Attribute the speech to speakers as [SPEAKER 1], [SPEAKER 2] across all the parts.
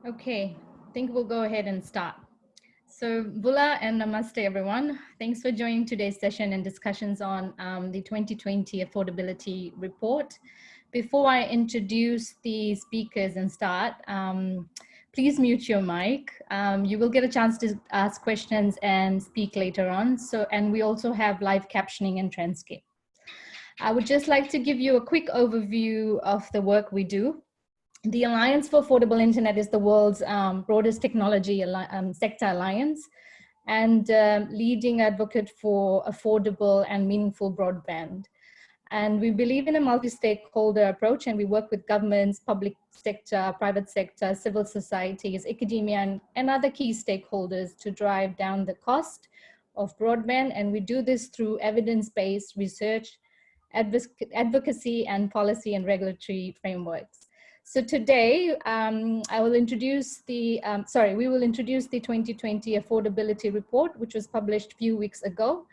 [SPEAKER 1] Okay, I think we'll go ahead and start. So, Bula and Namaste, everyone. Thanks for joining today's session and discussions on the 2020 Affordability Report. Before I introduce the speakers and start, please mute your mic. You will get a chance to ask questions and speak later on. And we also have live captioning and transcript. I would just like to give you a quick overview of the work we do. The Alliance for Affordable Internet is the world's broadest technology sector alliance and leading advocate for affordable and meaningful broadband. And we believe in a multi-stakeholder approach, and we work with governments, public sector, private sector, civil societies, academia, and other key stakeholders to drive down the cost of broadband. And we do this through evidence-based research, advocacy, and policy and regulatory frameworks. So today, we will introduce the 2020 Affordability Report, which was published a few weeks ago.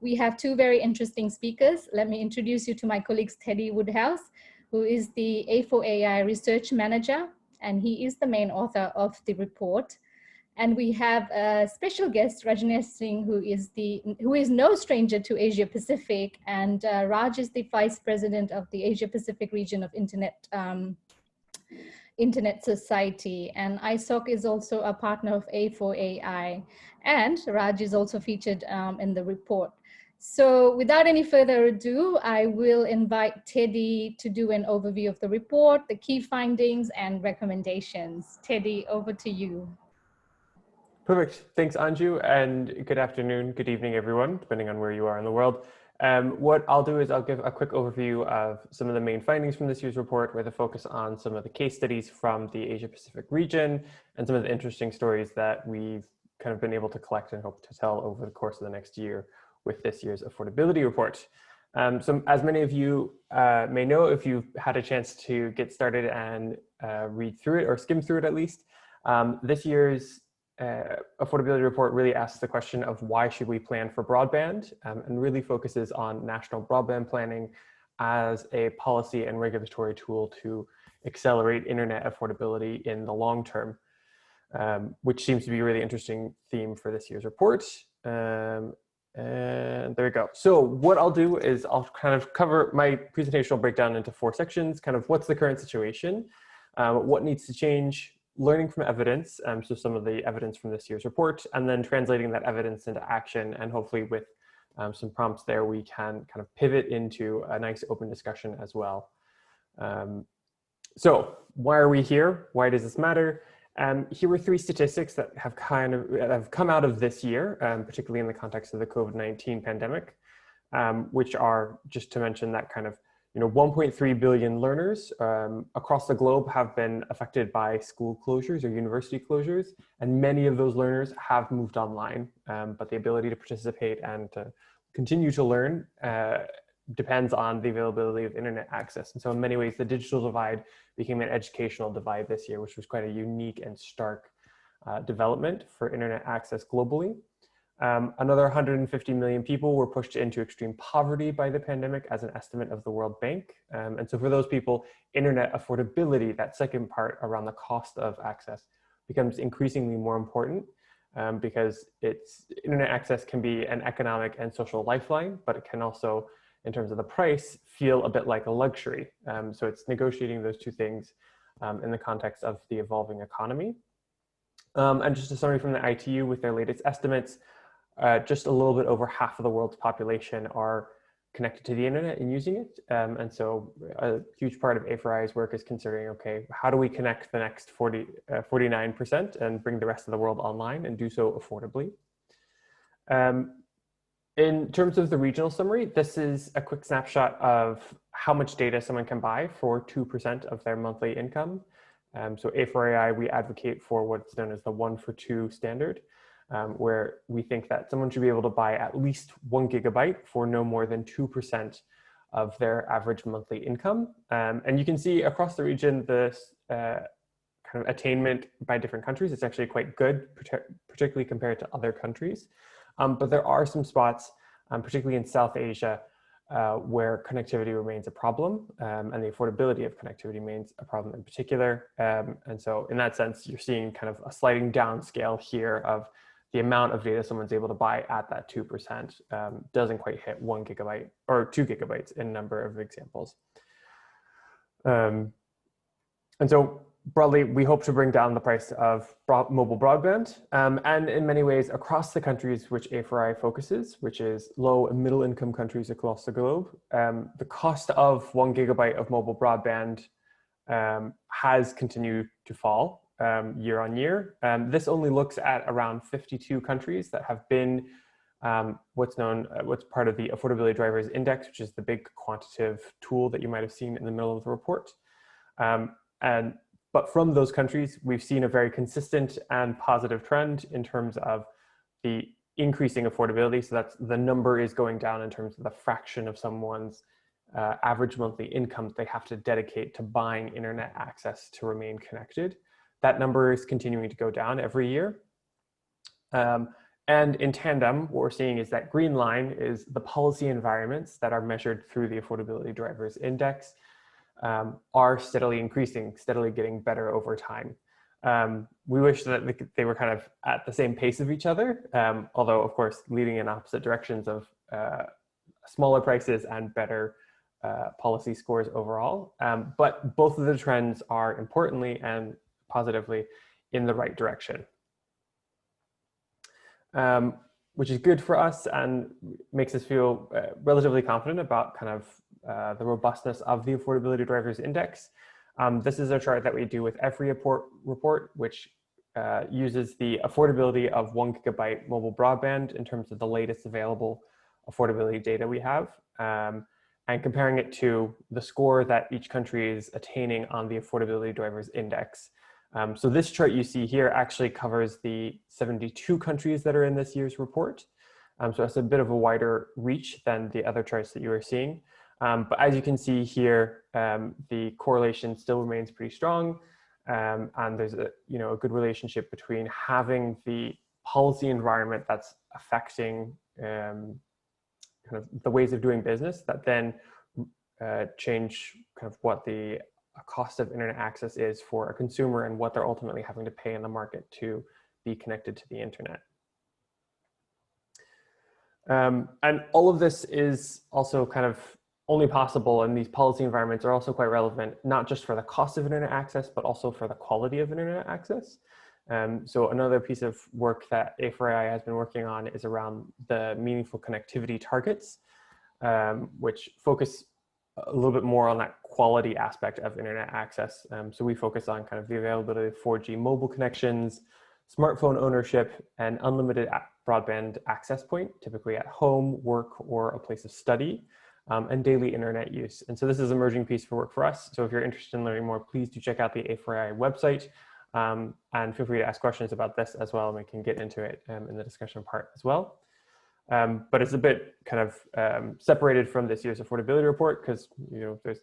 [SPEAKER 1] We have two very interesting speakers. Let me introduce you to my colleagues, Teddy Woodhouse, who is the A4AI Research Manager, and he is the main author of the report. And we have a special guest, Rajneesh Singh, who is no stranger to Asia Pacific, and Raj is the Vice President of the Asia Pacific region of Internet Society, and ISOC is also a partner of A4AI, and Raj is also featured in the report. So without any further ado, I will invite Teddy to do an overview of the report, the key findings and recommendations. Teddy, over to you.
[SPEAKER 2] Perfect. Thanks, Anju, and good afternoon, good evening, everyone, depending on where you are in the world. What I'll do is I'll give a quick overview of some of the main findings from this year's report with a focus on some of the case studies from the Asia Pacific region and some of the interesting stories that we've kind of been able to collect and hope to tell over the course of the next year with this year's affordability report. So as many of you may know, if you've had a chance to get started and read through it or skim through it at least, this year's affordability report really asks the question of why should we plan for broadband, and really focuses on national broadband planning as a policy and regulatory tool to accelerate internet affordability in the long term, which seems to be a really interesting theme for this year's report. And there we go. So what I'll do is I'll kind of cover my presentation will break down into 4 sections, kind of what's the current situation, what needs to change, learning from evidence, so some of the evidence from this year's report, and then translating that evidence into action, and hopefully with some prompts there, we can kind of pivot into a nice open discussion as well. So why are we here? Why does this matter? Here were 3 statistics that have come out of this year, particularly in the context of the COVID-19 pandemic, which are, just to mention, that kind of 1.3 billion learners across the globe have been affected by school closures or university closures, and many of those learners have moved online, but the ability to participate and to continue to learn depends on the availability of internet access. And so in many ways, the digital divide became an educational divide this year, which was quite a unique and stark development for internet access globally. Another 150 million people were pushed into extreme poverty by the pandemic as an estimate of the World Bank. And so for those people, internet affordability, that second part around the cost of access, becomes increasingly more important because internet access can be an economic and social lifeline, but it can also, in terms of the price, feel a bit like a luxury. So it's negotiating those 2 things in the context of the evolving economy. And just a summary from the ITU with their latest estimates, just a little bit over half of the world's population are connected to the internet and using it. And so a huge part of A4I's work is considering, okay, how do we connect the next 49% and bring the rest of the world online and do so affordably? In terms of the regional summary, this is a quick snapshot of how much data someone can buy for 2% of their monthly income. So A4AI, we advocate for what's known as the 1 for 2 standard, where we think that someone should be able to buy at least 1 gigabyte for no more than 2% of their average monthly income. And you can see across the region, this kind of attainment by different countries, it's actually quite good, particularly compared to other countries. But there are some spots, particularly in South Asia, where connectivity remains a problem, and the affordability of connectivity remains a problem in particular. And so in that sense, you're seeing kind of a sliding down scale here of the amount of data someone's able to buy at that 2%. Doesn't quite hit 1 gigabyte or 2 gigabytes in a number of examples. And so broadly, we hope to bring down the price of mobile broadband, and in many ways across the countries which A4I focuses, which is low and middle income countries across the globe. The cost of 1 gigabyte of mobile broadband has continued to fall year on year. This only looks at around 52 countries that have been what's part of the Affordability Drivers Index, which is the big quantitative tool that you might have seen in the middle of the report. But from those countries, we've seen a very consistent and positive trend in terms of the increasing affordability. So that's the number is going down in terms of the fraction of someone's average monthly income they have to dedicate to buying internet access to remain connected. That number is continuing to go down every year. And in tandem, what we're seeing is that green line is the policy environments that are measured through the Affordability Drivers Index are steadily increasing, steadily getting better over time. We wish that they were kind of at the same pace of each other, although of course leading in opposite directions of smaller prices and better policy scores overall. But both of the trends are importantly and positively in the right direction, which is good for us and makes us feel relatively confident about kind of the robustness of the Affordability Drivers Index. This is a chart that we do with every report, which uses the affordability of 1 gigabyte mobile broadband in terms of the latest available affordability data we have, and comparing it to the score that each country is attaining on the Affordability Drivers Index. So this chart you see here actually covers the 72 countries that are in this year's report. So it's a bit of a wider reach than the other charts that you were seeing. But as you can see here, the correlation still remains pretty strong, and there's a good relationship between having the policy environment that's affecting kind of the ways of doing business that then change kind of what the cost of internet access is for a consumer and what they're ultimately having to pay in the market to be connected to the internet. And all of this is also kind of only possible, and these policy environments are also quite relevant, not just for the cost of internet access, but also for the quality of internet access. So another piece of work that A4AI has been working on is around the meaningful connectivity targets, which focus a little bit more on that quality aspect of internet access. So we focus on kind of the availability of 4G mobile connections, smartphone ownership, and unlimited broadband access point, typically at home, work, or a place of study, and daily internet use. And so this is an emerging piece of work for us. So if you're interested in learning more, please do check out the A4AI website, and feel free to ask questions about this as well, and we can get into it in the discussion part as well. But it's a bit kind of separated from this year's affordability report because there's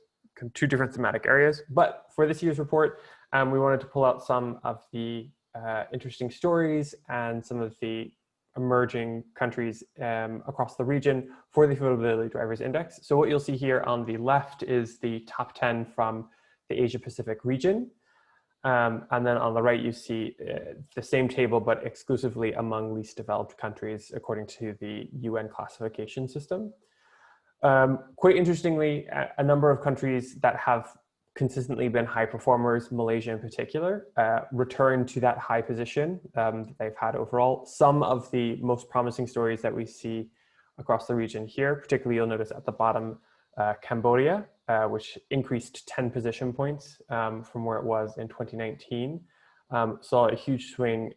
[SPEAKER 2] two different thematic areas. But for this year's report, we wanted to pull out some of the interesting stories and some of the emerging countries across the region for the Affordability Drivers Index. So what you'll see here on the left is the top 10 from the Asia Pacific region. And then on the right, you see the same table, but exclusively among least developed countries, according to the UN classification system. Quite interestingly, a number of countries that have consistently been high performers, Malaysia in particular, returned to that high position that they've had overall. Some of the most promising stories that we see across the region here, particularly you'll notice at the bottom, Cambodia, which increased 10 position points from where it was in 2019, saw a huge swing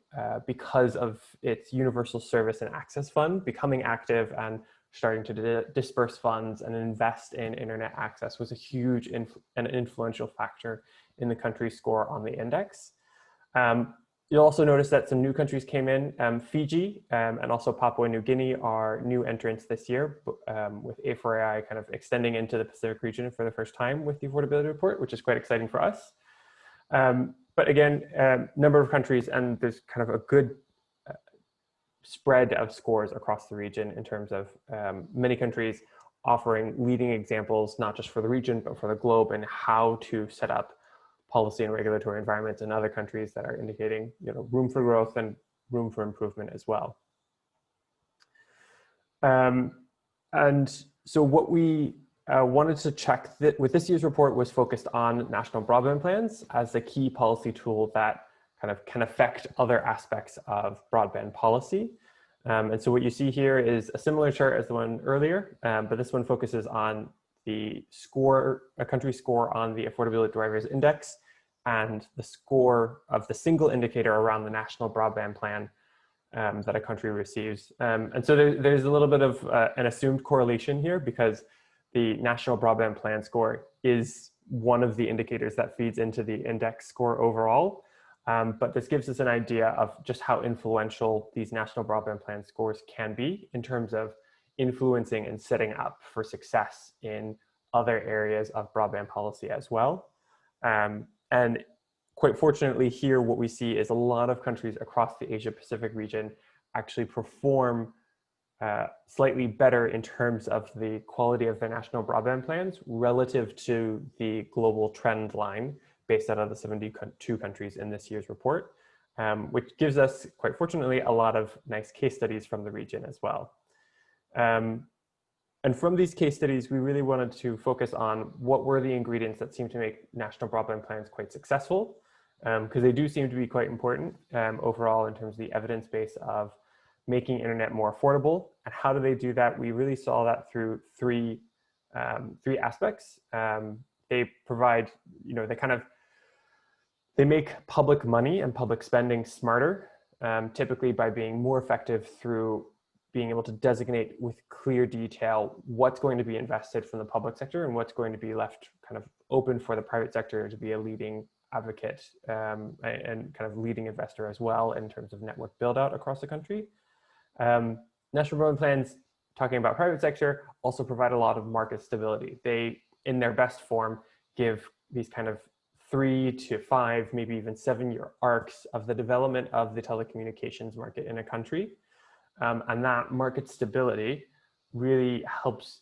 [SPEAKER 2] because of its Universal Service and Access Fund becoming active and starting to disperse funds and invest in internet access was a huge and influential factor in the country's score on the index. You'll also notice that some new countries came in. Fiji and also Papua New Guinea are new entrants this year, with A4AI kind of extending into the Pacific region for the first time with the Affordability Report, which is quite exciting for us. But again, number of countries, and there's kind of a good spread of scores across the region in terms of many countries offering leading examples, not just for the region, but for the globe, and how to set up policy and regulatory environments in other countries that are indicating, room for growth and room for improvement as well. And so what we wanted to check with this year's report was focused on national broadband plans as a key policy tool that kind of can affect other aspects of broadband policy. And so what you see here is a similar chart as the one earlier, but this one focuses on the score, a country score on the Affordability Drivers Index, and the score of the single indicator around the national broadband plan that a country receives. And so there's a little bit of an assumed correlation here, because the national broadband plan score is one of the indicators that feeds into the index score overall. But this gives us an idea of just how influential these national broadband plan scores can be in terms of influencing and setting up for success in other areas of broadband policy as well. And quite fortunately here, what we see is a lot of countries across the Asia Pacific region actually perform slightly better in terms of the quality of their national broadband plans relative to the global trend line based out of the 72 countries in this year's report, which gives us, quite fortunately, a lot of nice case studies from the region as well. And from these case studies, we really wanted to focus on what were the ingredients that seem to make national broadband plans quite successful, because they do seem to be quite important overall in terms of the evidence base of making internet more affordable. And how do they do that? We really saw that through three aspects. They provide, they make public money and public spending smarter, typically by being more effective through being able to designate with clear detail what's going to be invested from the public sector and what's going to be left kind of open for the private sector to be a leading advocate and kind of leading investor as well in terms of network build out across the country. National broadband plans, talking about private sector, also provide a lot of market stability. They, in their best form, give these kind of 3 to 5, maybe even 7-year arcs of the development of the telecommunications market in a country. And that market stability really helps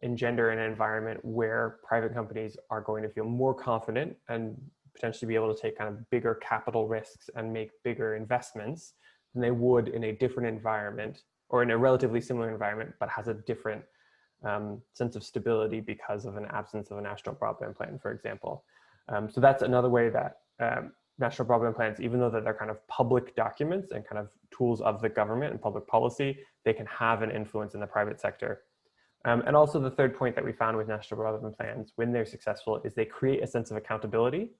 [SPEAKER 2] engender an environment where private companies are going to feel more confident and potentially be able to take kind of bigger capital risks and make bigger investments than they would in a different environment, or in a relatively similar environment, but has a different sense of stability because of an absence of a national broadband plan, for example. So that's another way that national broadband plans, even though that they're kind of public documents and kind of tools of the government and public policy, they can have an influence in the private sector. And also the third point that we found with national broadband plans, when they're successful, is they create a sense of accountability.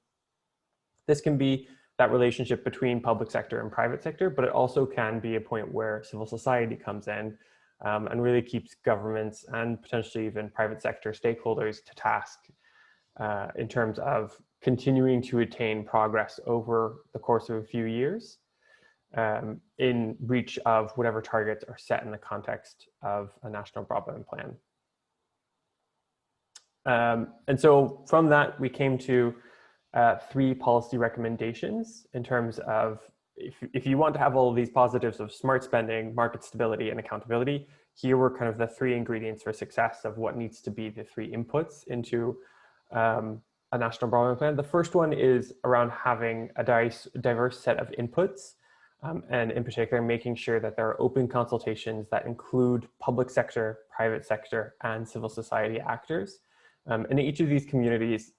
[SPEAKER 2] This can be that relationship between public sector and private sector, but it also can be a point where civil society comes in and really keeps governments and potentially even private sector stakeholders to task in terms of continuing to attain progress over the course of a few years in reach of whatever targets are set in the context of a national broadband plan. And so from that, we came to 3 policy recommendations in terms of if you want to have all of these positives of smart spending, market stability, and accountability, here were kind of the 3 ingredients for success of what needs to be the 3 inputs into a national broadband plan. The first one is around having a diverse set of inputs, and in particular, making sure that there are open consultations that include public sector, private sector, and civil society actors. And each of these communities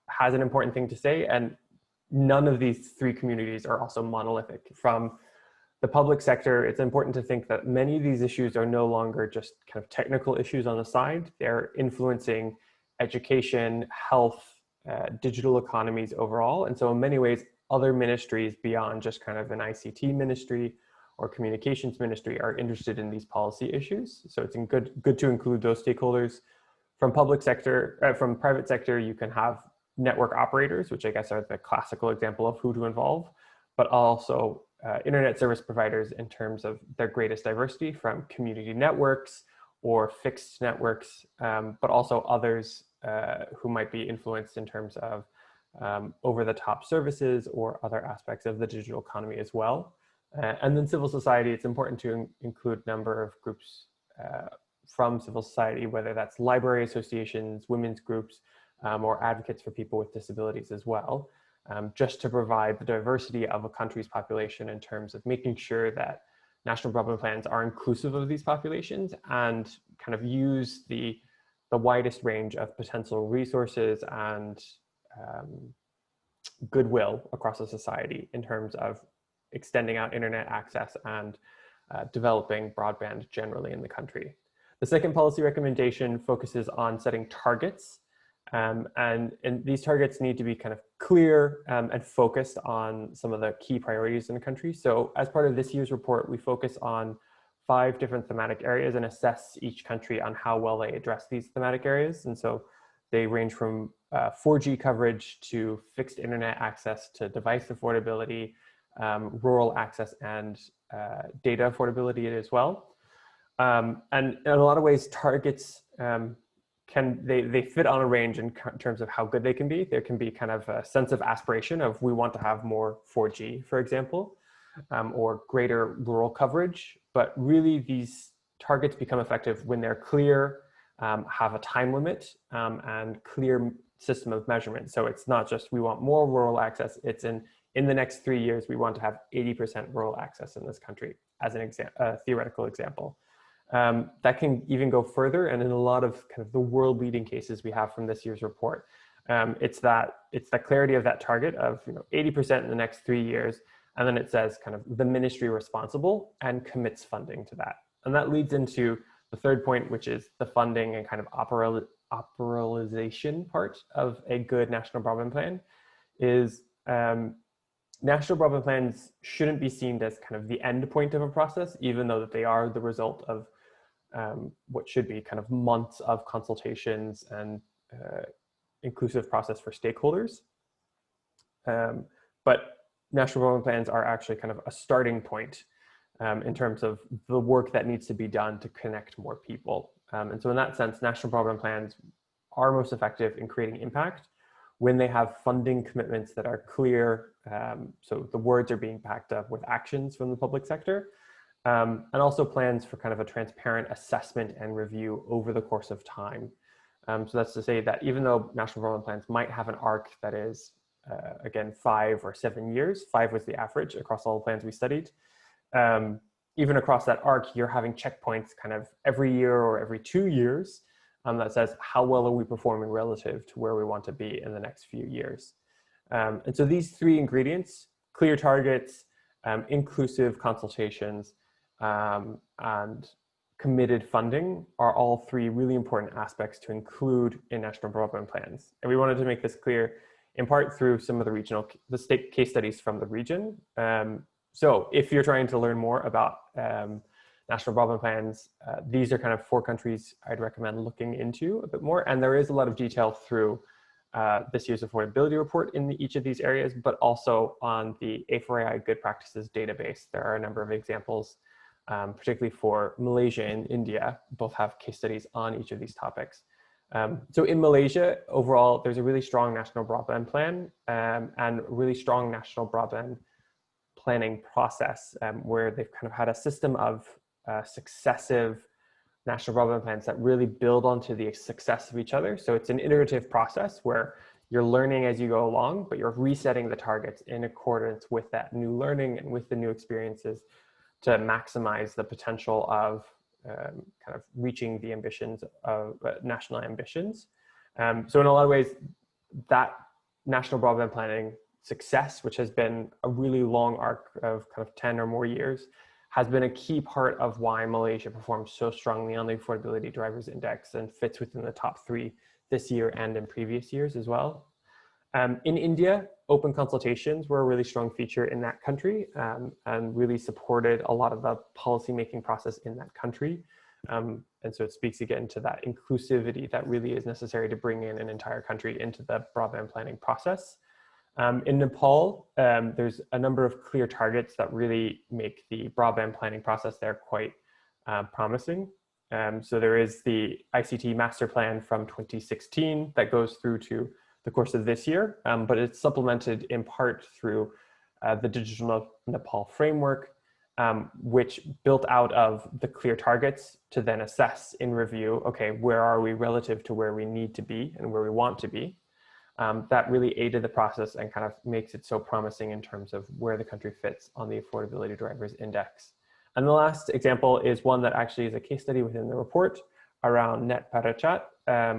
[SPEAKER 2] has an important thing to say, and none of these 3 communities are also monolithic. From the public sector, it's important to think that many of these issues are no longer just kind of technical issues on the side. They're influencing education, health, digital economies overall. And so in many ways, other ministries beyond just kind of an ICT ministry or communications ministry are interested in these policy issues. So it's good to include those stakeholders. From from private sector, you can have network operators, which I guess are the classical example of who to involve, but also internet service providers in terms of their greatest diversity, from community networks or fixed networks, but also others who might be influenced in terms of over-the-top services or other aspects of the digital economy as well. And then civil society, it's important to include a number of groups from civil society, whether that's library associations, women's groups, or advocates for people with disabilities as well, just to provide the diversity of a country's population in terms of making sure that national broadband plans are inclusive of these populations and kind of use the widest range of potential resources and goodwill across a society in terms of extending out internet access and developing broadband generally in the country. The second policy recommendation focuses on setting targets, and these targets need to be kind of clear and focused on some of the key priorities in the country. So as part of this year's report, we focus on 5 different thematic areas and assess each country on how well they address these thematic areas. And so they range from 4G coverage to fixed internet access to device affordability, rural access, and data affordability as well. And in a lot of ways, targets they fit on a range in terms of how good they can be. There can be kind of a sense of aspiration of we want to have more 4G, for example, or greater rural coverage. But really, these targets become effective when they're clear, have a time limit, and clear system of measurement. So it's not just we want more rural access, it's in the next 3 years, we want to have 80% rural access in this country, as an theoretical example. That can even go further, and in a lot of kind of the world-leading cases we have from this year's report, it's that clarity of that target of 80% in the next 3 years, and then it says kind of the ministry responsible and commits funding to that. And that leads into the third point, which is the funding and kind of operationalization part of a good national broadband plan. Is national broadband plans shouldn't be seen as kind of the end point of a process, even though that they are the result of what should be kind of months of consultations and inclusive process for stakeholders. But national broadband plans are actually kind of a starting point in terms of the work that needs to be done to connect more people. And so in that sense, national broadband plans are most effective in creating impact when they have funding commitments that are clear. So the words are being backed up with actions from the public sector, and also plans for kind of a transparent assessment and review over the course of time. So that's to say that even though national broadband plans might have an arc that is, again, 5 or 7 years, 5 was the average across all the plans we studied, even across that arc, you're having checkpoints kind of every year or every 2 years that says how well are we performing relative to where we want to be in the next few years. And so these 3 ingredients, clear targets, inclusive consultations, and committed funding, are all 3 really important aspects to include in national broadband plans. And we wanted to make this clear in part through some of the state case studies from the region. So if you're trying to learn more about national broadband plans, these are kind of 4 countries I'd recommend looking into a bit more. And there is a lot of detail through this year's Affordability Report in each of these areas, but also on the A4AI Good Practices database. There are a number of examples, particularly for Malaysia and India, both have case studies on each of these topics. So in Malaysia, overall, there's a really strong national broadband plan and really strong national broadband planning process where they've kind of had a system of successive national broadband plans that really build onto the success of each other. So it's an iterative process where you're learning as you go along, but you're resetting the targets in accordance with that new learning and with the new experiences to maximize the potential of kind of reaching the ambitions of national ambitions. So in a lot of ways, that national broadband planning success, which has been a really long arc of kind of 10 or more years, has been a key part of why Malaysia performs so strongly on the Affordability Drivers Index and fits within the top 3 this year and in previous years as well. In India, open consultations were a really strong feature in that country and really supported a lot of the policymaking process in that country. And so it speaks again to that inclusivity that really is necessary to bring in an entire country into the broadband planning process. In Nepal, there's a number of clear targets that really make the broadband planning process there quite promising. So there is the ICT Master Plan from 2016 that goes through to the course of this year, but it's supplemented in part through the Digital Nepal Framework which built out of the clear targets to then assess in review, okay, where are we relative to where we need to be and where we want to be. That really aided the process and kind of makes it so promising in terms of where the country fits on the Affordability Drivers Index. And the last example is one that actually is a case study within the report around Net Parachat,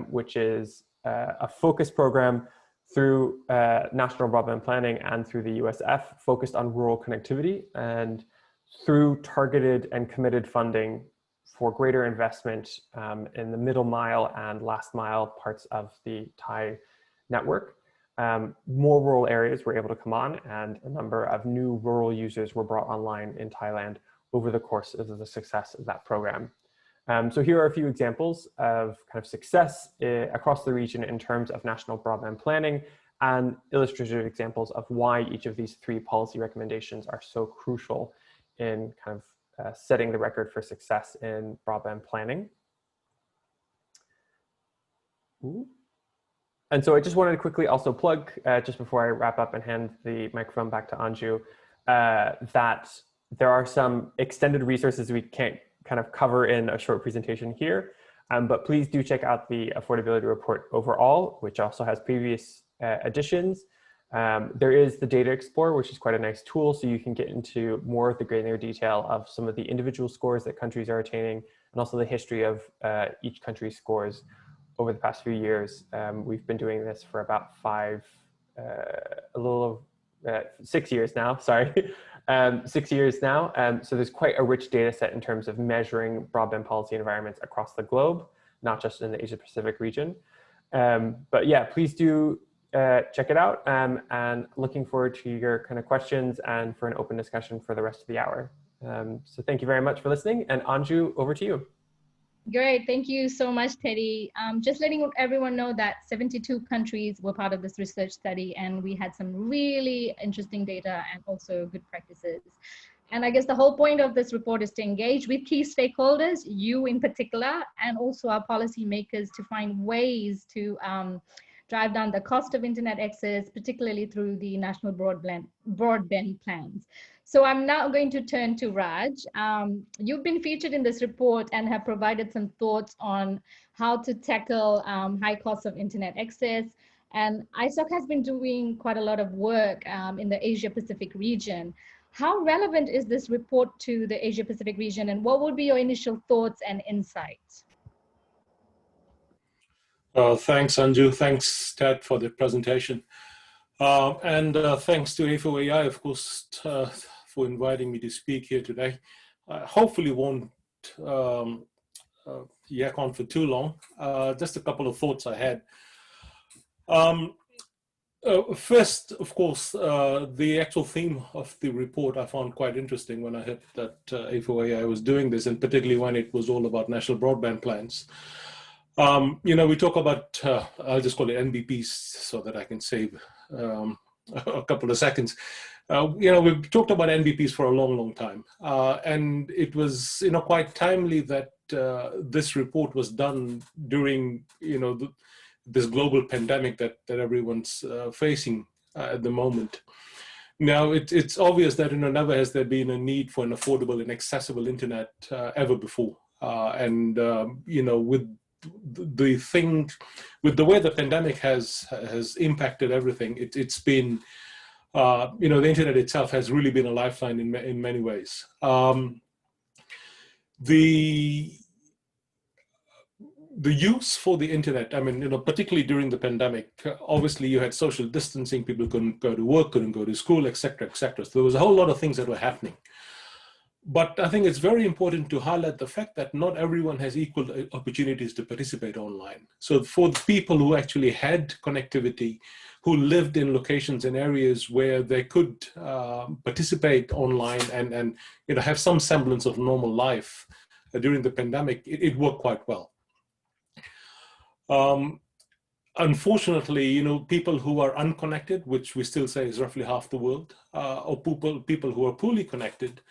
[SPEAKER 2] which is a focus program through National Broadband Planning and through the USF focused on rural connectivity, and through targeted and committed funding for greater investment in the middle mile and last mile parts of the Thai network. More rural areas were able to come on, and a number of new rural users were brought online in Thailand over the course of the success of that program. So here are a few examples of kind of success across the region in terms of national broadband planning, and illustrative examples of why each of these 3 policy recommendations are so crucial in kind of setting the record for success in broadband planning. Ooh. And so I just wanted to quickly also plug, just before I wrap up and hand the microphone back to Anju, that there are some extended resources we can't kind of cover in a short presentation here, but please do check out the Affordability Report overall, which also has previous editions. There is the Data Explorer, which is quite a nice tool, so you can get into more of the granular detail of some of the individual scores that countries are attaining, and also the history of each country's scores over the past few years. We've been doing this for about 6 years now, sorry. 6 years now. So there's quite a rich data set in terms of measuring broadband policy environments across the globe, not just in the Asia Pacific region. But yeah, please do check it out, and looking forward to your kind of questions and for an open discussion for the rest of the hour. So thank you very much for listening, and Anju, over to you.
[SPEAKER 1] Great, thank you so much, Teddy. Just letting everyone know that 72 countries were part of this research study, and we had some really interesting data and also good practices. And I guess the whole point of this report is to engage with key stakeholders, you in particular, and also our policymakers, to find ways to drive down the cost of internet access, particularly through the national broadband plans. So I'm now going to turn to Raj. You've been featured in this report and have provided some thoughts on how to tackle high costs of internet access. And ISOC has been doing quite a lot of work in the Asia Pacific region. How relevant is this report to the Asia Pacific region, and what would be your initial thoughts and insights?
[SPEAKER 3] Thanks, Anju. Thanks, Ted, for the presentation. And thanks to A4AI, of course, for inviting me to speak here today. Hopefully won't yak on for too long. Just a couple of thoughts I had. First, of course, the actual theme of the report I found quite interesting when I heard that A4AI was doing this, and particularly when it was all about national broadband plans. You know, we talk about, I'll just call it NBPs so that I can save a couple of seconds. You know, we've talked about NBPs for a long, long time. And it was, you know, quite timely that this report was done during, you know, this global pandemic that everyone's facing at the moment. Now, it's obvious that, you know, never has there been a need for an affordable and accessible internet ever before. You know, with the way the pandemic has impacted everything, it's been, you know, the internet itself has really been a lifeline in many ways. The use for the internet, I mean, you know, particularly during the pandemic, obviously you had social distancing, people couldn't go to work, couldn't go to school, etc., etc. So there was a whole lot of things that were happening. But I think it's very important to highlight the fact that not everyone has equal opportunities to participate online. So for the people who actually had connectivity, who lived in locations and areas where they could participate online and you know, have some semblance of normal life during the pandemic, it worked quite well. Unfortunately, you know, people who are unconnected, which we still say is roughly half the world, or people who are poorly connected,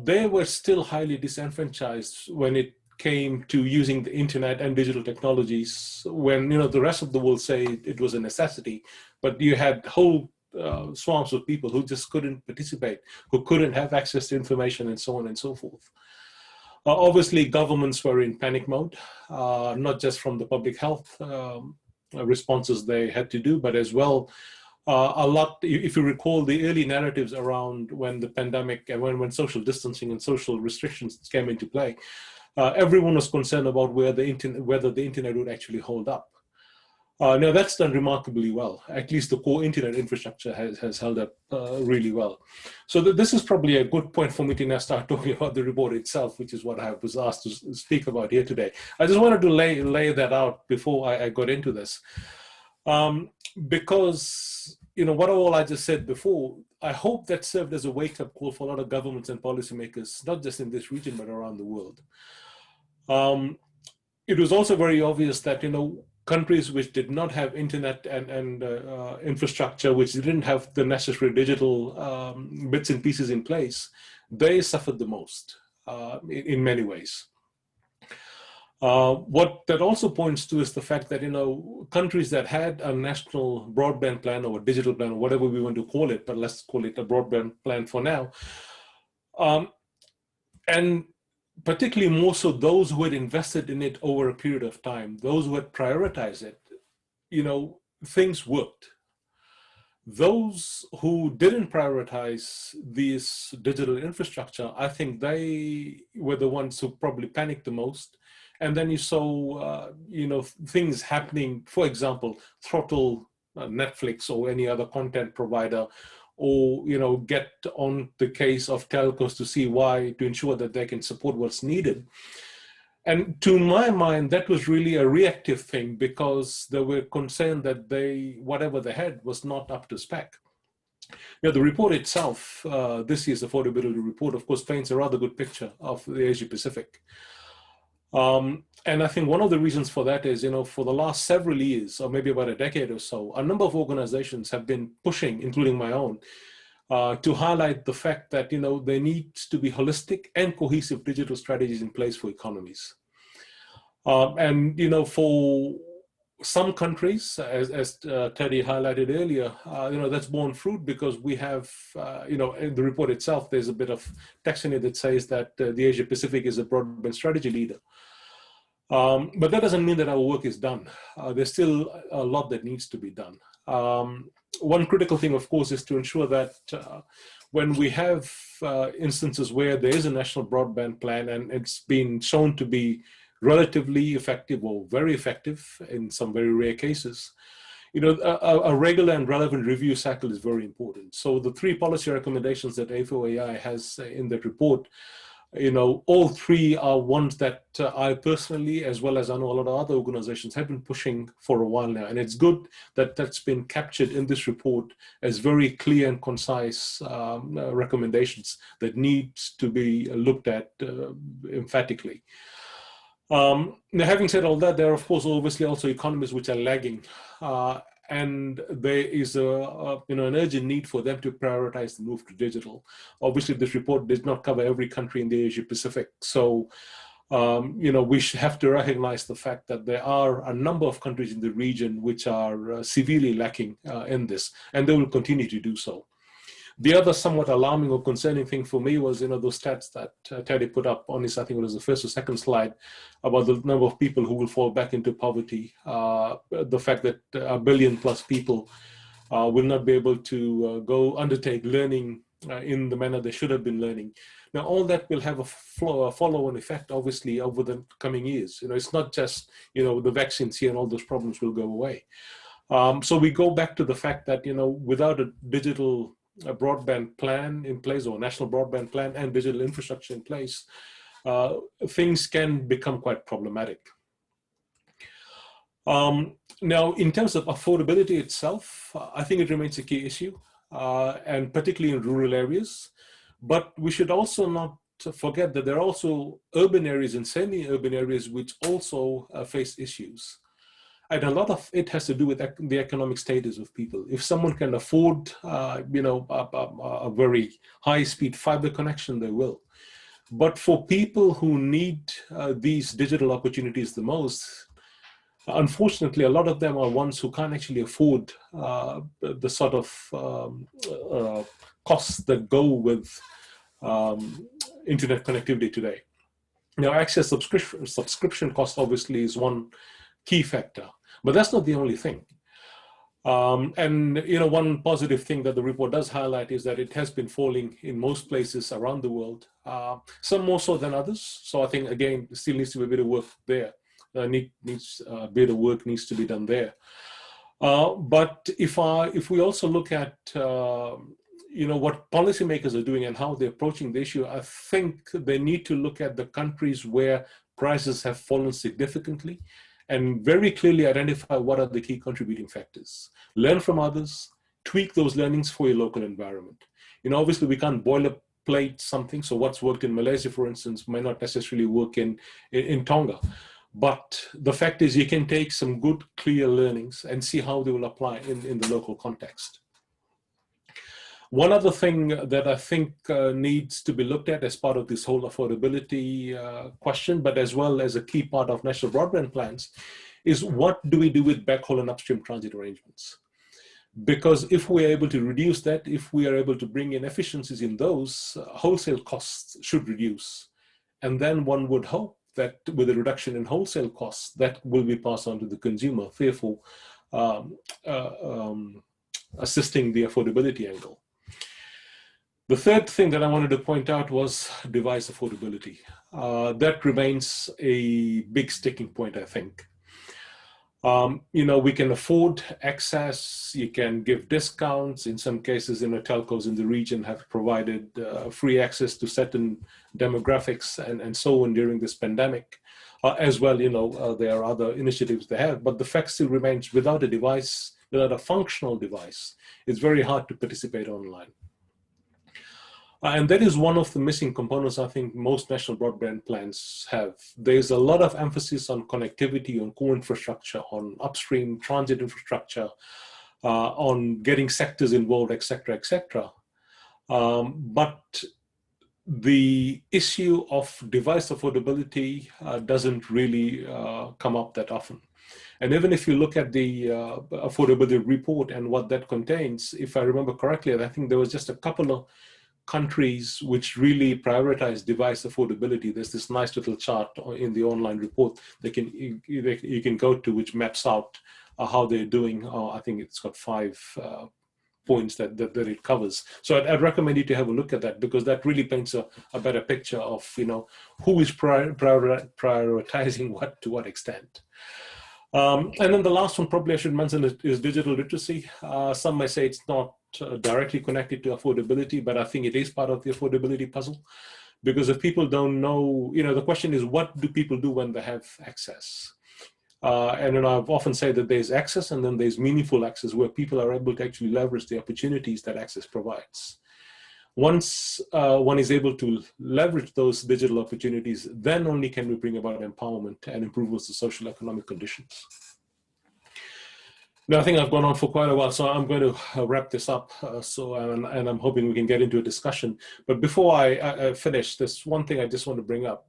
[SPEAKER 3] they were still highly disenfranchised when it came to using the internet and digital technologies, when, you know, the rest of the world say it was a necessity, but you had whole swarms of people who just couldn't participate, who couldn't have access to information, and so on and so forth. Obviously, governments were in panic mode, not just from the public health responses they had to do, but as well, a lot, if you recall the early narratives around when the pandemic and when social distancing and social restrictions came into play, everyone was concerned about whether the internet would actually hold up. Now that's done remarkably well. At least the core internet infrastructure has held up really well. So this is probably a good point for me to now start talking about the report itself, which is what I was asked to speak about here today. I just wanted to lay that out before I got into this. Because, what all I just said before, I hope that served as a wake-up call for a lot of governments and policymakers, not just in this region, but around the world. It was also very obvious that, countries which did not have internet and infrastructure, which didn't have the necessary digital bits and pieces in place, they suffered the most in many ways. What that also points to is the fact that, countries that had a national broadband plan or a digital plan or whatever we want to call it, but let's call it a broadband plan for now, and particularly more so those who had invested in it over a period of time, those who had prioritized it, things worked. Those who didn't prioritize this digital infrastructure, I think they were the ones who probably panicked the most. And then you saw, things happening, for example, throttle Netflix or any other content provider, or get on the case of telcos to ensure that they can support what's needed. And to my mind, that was really a reactive thing because they were concerned that whatever they had was not up to spec. The report itself, this year's Affordability Report, of course, paints a rather good picture of the Asia Pacific. And I think one of the reasons for that is, for the last several years, or maybe about a decade or so, a number of organizations have been pushing, including my own, to highlight the fact that, there needs to be holistic and cohesive digital strategies in place for economies. And, for some countries, as Teddy highlighted earlier, that's borne fruit because we have, in the report itself, there's a bit of text in it that says that the Asia Pacific is a broadband strategy leader. But that doesn't mean that our work is done. There's still a lot that needs to be done. One critical thing, of course, is to ensure that when we have instances where there is a national broadband plan and it's been shown to be relatively effective or very effective in some very rare cases, a regular and relevant review cycle is very important. So the 3 policy recommendations that A4AI has in that report, all 3 are ones that I personally, as well as I know a lot of other organizations, have been pushing for a while now. And it's good that that's been captured in this report as very clear and concise recommendations that needs to be looked at emphatically. Now, having said all that, there are, of course, obviously also economies which are lagging. And there is an urgent need for them to prioritize the move to digital. Obviously, this report did not cover every country in the Asia Pacific. So, we should have to recognize the fact that there are a number of countries in the region which are severely lacking in this, and they will continue to do so. The other somewhat alarming or concerning thing for me was, those stats that Teddy put up on his, I think it was the first or second slide, about the number of people who will fall back into poverty, the fact that 1 billion plus people will not be able to go undertake learning in the manner they should have been learning. Now, all that will have a follow-on effect, obviously, over the coming years. It's not just, the vaccines here and all those problems will go away. So we go back to the fact that, without a digital broadband plan in place, or national broadband plan and digital infrastructure in place, things can become quite problematic. Now, in terms of affordability itself, I think it remains a key issue, and particularly in rural areas. But we should also not forget that there are also urban areas and semi-urban areas which also face issues. And a lot of it has to do with the economic status of people. If someone can afford, a very high-speed fiber connection, they will. But for people who need these digital opportunities the most, Unfortunately, a lot of them are ones who can't actually afford the sort of costs that go with internet connectivity today. Now, access subscription cost obviously is one key factor, but that's not the only thing. And one positive thing that the report does highlight is that it has been falling in most places around the world, some more so than others. So I think, again, still needs to be a bit of work there. Bit of work needs to be done there. But if we also look at what policymakers are doing and how they're approaching the issue, I think they need to look at the countries where prices have fallen significantly and very clearly identify what are the key contributing factors. Learn from others, tweak those learnings for your local environment. Obviously we can't boilerplate something, so what's worked in Malaysia, for instance, may not necessarily work in Tonga. But the fact is you can take some good, clear learnings and see how they will apply in the local context. One other thing that I think needs to be looked at as part of this whole affordability question, but as well as a key part of national broadband plans, is what do we do with backhaul and upstream transit arrangements? Because if we're able to reduce that, if we are able to bring in efficiencies in those, wholesale costs should reduce. And then one would hope that with a reduction in wholesale costs, that will be passed on to the consumer, therefore assisting the affordability angle. The third thing that I wanted to point out was device affordability. That remains a big sticking point, I think. We can afford access, you can give discounts. In some cases, telcos in the region have provided free access to certain demographics and so on during this pandemic. As well, there are other initiatives they have, but the fact still remains, without a device, without a functional device, it's very hard to participate online. And that is one of the missing components I think most national broadband plans have. There's a lot of emphasis on connectivity, on core infrastructure, on upstream transit infrastructure, on getting sectors involved, et cetera, et cetera. But the issue of device affordability doesn't really come up that often. And even if you look at the Affordability Report and what that contains, if I remember correctly, I think there was just a couple of countries which really prioritize device affordability. There's this nice little chart in the online report that you can go to, which maps out how they're doing. I think it's got 5 points that it covers. So I'd recommend you to have a look at that, because that really paints a better picture of who is prioritizing what to what extent. And then the last one probably I should mention is digital literacy. Some may say it's not directly connected to affordability, but I think it is part of the affordability puzzle. Because if people don't know, the question is, what do people do when they have access? And I've often said that there's access and then there's meaningful access, where people are able to actually leverage the opportunities that access provides. Once one is able to leverage those digital opportunities, then only can we bring about empowerment and improvements to social economic conditions. Now, I think I've gone on for quite a while, so I'm going to wrap this up. And I'm hoping we can get into a discussion. But before I finish, there's one thing I just want to bring up.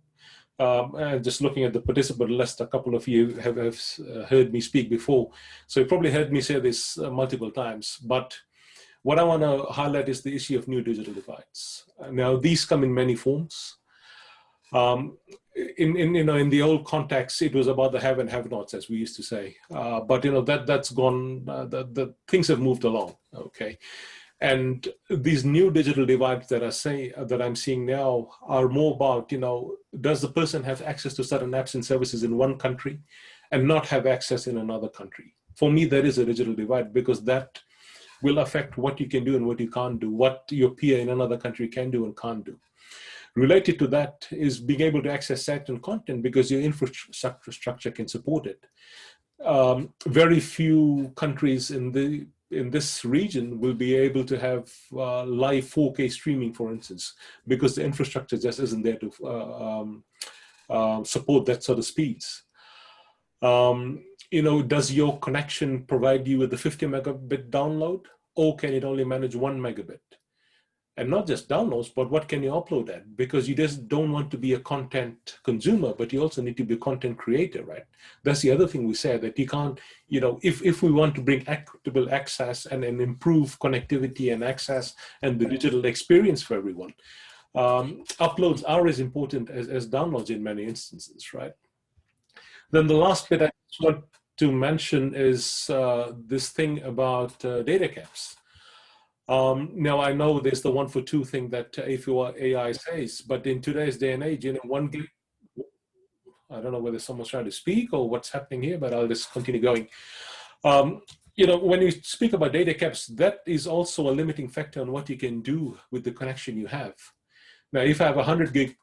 [SPEAKER 3] Just looking at the participant list, a couple of you have heard me speak before, so you probably heard me say this multiple times. But what I want to highlight is the issue of new digital divides. Now, these come in many forms. In the old context, it was about the have and have-nots, as we used to say. But that's gone. The things have moved along. Okay, and these new digital divides that I'm seeing now are more about does the person have access to certain apps and services in one country and not have access in another country? For me, there is a digital divide, because that will affect what you can do and what you can't do, what your peer in another country can do and can't do. Related to that is being able to access certain content because your infrastructure can support it. Very few countries in this region will be able to have live 4K streaming, for instance, because the infrastructure just isn't there to support that sort of speeds. Does your connection provide you with the 50 megabit download, or can it only manage 1 megabit? And not just downloads, but what can you upload at? Because you just don't want to be a content consumer, but you also need to be a content creator, right? That's the other thing we said, that you can't, if we want to bring equitable access and improve connectivity and access and the digital experience for everyone, uploads are as important as downloads in many instances, right? Then the last bit I just want to mention is this thing about data caps. Now, I know there's the 1 for 2 thing that AI says, but in today's day and age, 1 gig, I don't know whether someone's trying to speak or what's happening here, but I'll just continue going. When you speak about data caps, that is also a limiting factor on what you can do with the connection you have. Now, if I have a 100 gig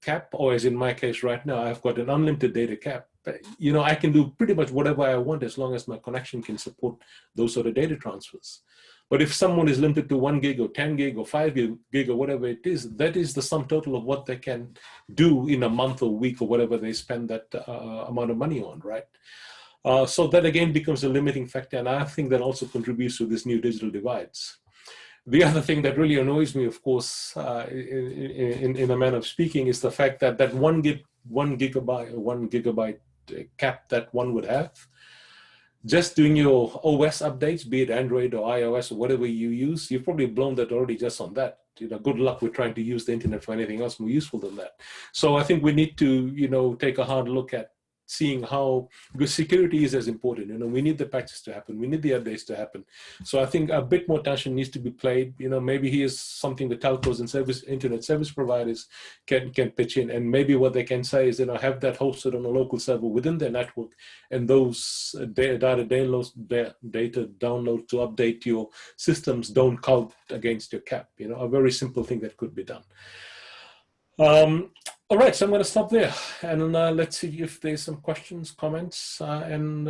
[SPEAKER 3] cap, or as in my case right now, I've got an unlimited data cap, I can do pretty much whatever I want as long as my connection can support those sort of data transfers. But if someone is limited to 1 gig or 10 gig or 5 gig or whatever it is, that is the sum total of what they can do in a month or week or whatever they spend that amount of money on, right? So that again becomes a limiting factor, and I think that also contributes to this new digital divides. The other thing that really annoys me, of course, in a manner of speaking, is the fact that that 1 gigabyte cap that one would have, just doing your OS updates, be it Android or iOS or whatever you use, you've probably blown that already just on that. Good luck with trying to use the internet for anything else more useful than that. So I think we need to, take a hard look at seeing how, because security is as important. We need the patches to happen. We need the updates to happen. So I think a bit more attention needs to be played. Maybe here's something the telcos and internet service providers can pitch in. And maybe what they can say is, have that hosted on a local server within their network, and those data downloads to update your systems don't count against your cap. A very simple thing that could be done. All right, so I'm going to stop there, and let's see if there's some questions, comments, and